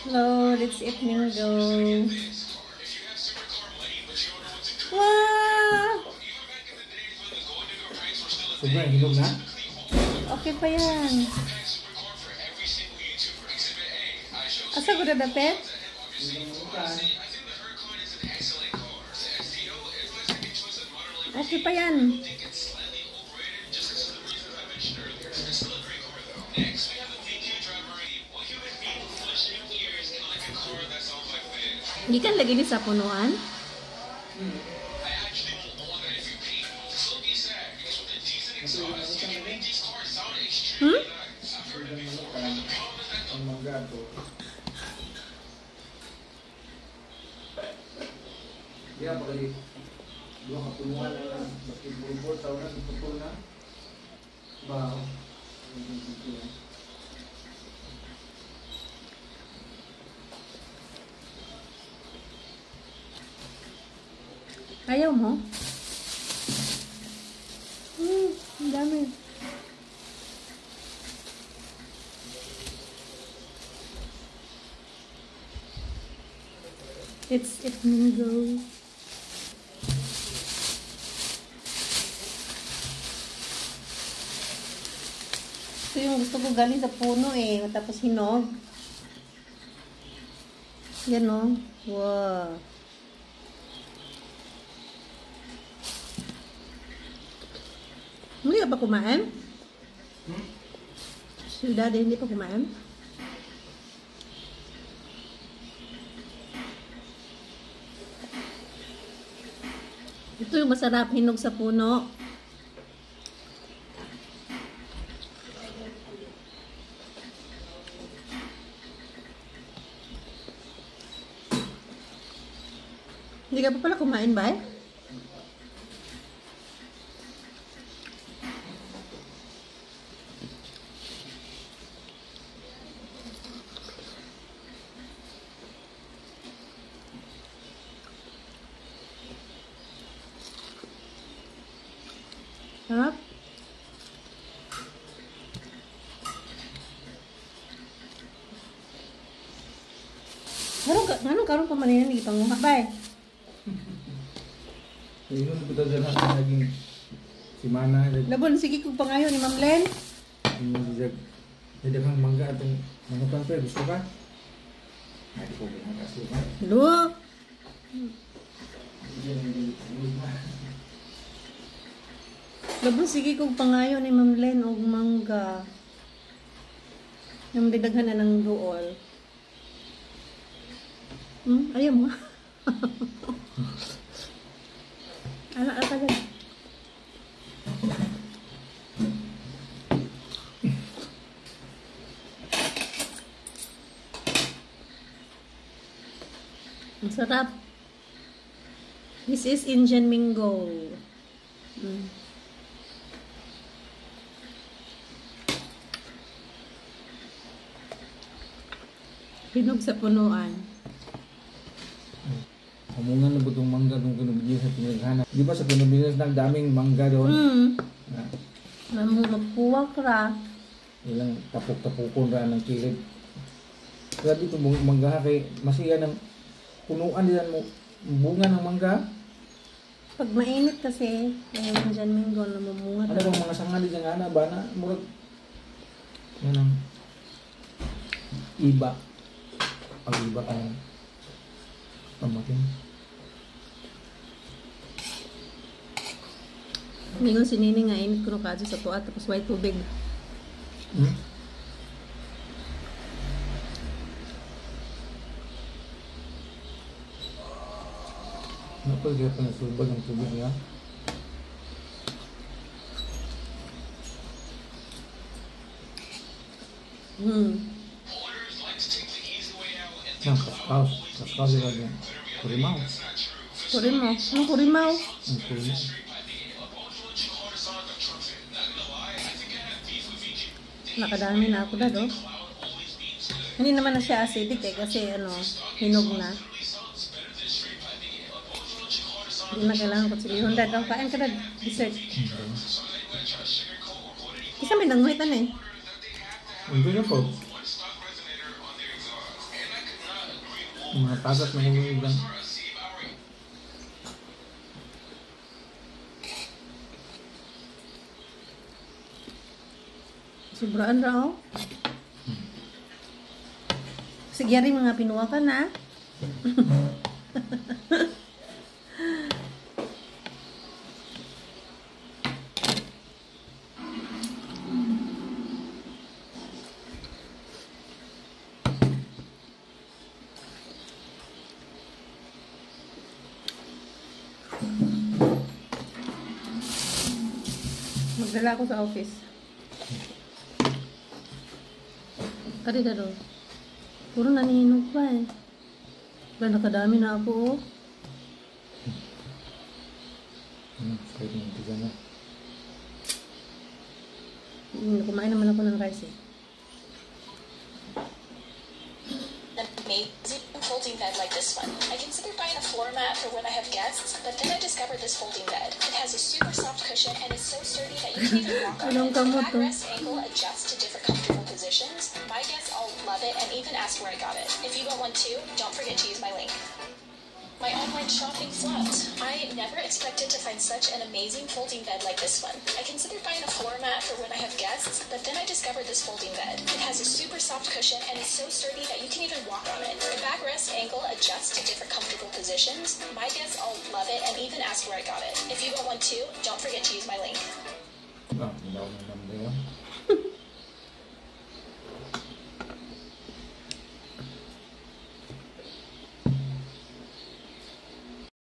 Lord, it's eat mango. Wow! Sobrang hinog na? Okay pa yan. Asa ko na dapet? Okay pa yan. Hindi kan lagi ni sa punuan? Hmm? Ang mangga to. Dia apa lagi? Dua kapunuan na bakit tahu na betul na. Wow. Ayaw mo? Ang dami. It's eat mango. Ito yung gusto ko galing sa puno eh. Tapos hinog. Yan o. Wow. Hindi ka pa kumain? Si Daddy hindi pa kumain? Ito yung masarap hinog sa puno. Hindi ka pa pala kumain ba? Sarap. Anong karong pamaninan ni itong mga bay? Ayun na kita dyan na naging si Mana. Labon, sige kong pangayo ni Ma'am Len. Jadi kang mangga atong manukan pa gusto ka? Hindi ko kasi ka. Look. Labon, sige kong pangayo ni Ma'am Len o mangga. Yung didaghan na ng duol. Ayaw mo. Anak ka dyan. Ang sarap. This is Indian mango. Hinog sa punuan. Hamungan na ba itong mangga kung kinubigyan sa pinaghahanap? Di ba sa pinubigyan ng daming mangga doon? Magpuwak ra. Ilang tapok-tapukon ra ng kilid. Grabe itong mangga kay masiya ng punuan diyan mo bunga ng mangga. Pag mainit kasi, yung dyan mango na mamunga. Ano bang mga sanga diyan nga na ba na? Murag, yan ang iba. Pag-iba ka ng pamakin. Ngayon si Nini nga init ko no kadyo sa tuwa tapos white tubig. Napal kaya pa nasulbag ang tubig niya. Kaskaw. Kaskaw sila dyan. Kurimaw. Kurimaw? Anong kurimaw? Ang kurimaw. Nakadami na ako na do. Hindi naman na siya acidic eh kasi hinog na. Hindi na kailangan ko silihon. Dad, kain ka dad. Dessert. Isa may nanguhitan eh. Hindi na po. Mga tagat na nilunod lang. Sobraan ra oh. Sige rin mga pinuha ka na. Magdala ako sa office. Kari ka doon. Puro nanihinog pa eh. Wala, nakadami na ako oh. Pwede yung pizza na. Kumain naman ako ng rice eh. Amazing folding bed like this one. I considered buying a floor mat for when I have guests, but then I discovered this folding bed. It has a super soft cushion and is so sturdy that you can even walk on Anong it. The kamot to? backrest angle adjusts to different comfortable positions. My guests all love it and even ask where I got it. If you want one too, don't forget to use my link. My online shopping flopped. I never expected to find such an amazing folding bed like this one. I considered buying a floor mat for when I have guests, but then I discovered this folding bed. It has a super soft cushion and is so sturdy that you can even walk on it. The backrest angle adjusts to different comfortable positions. My guests all love it and even ask where I got it. If you want one too, don't forget to use my link. Ah, hindi ako nang nambay.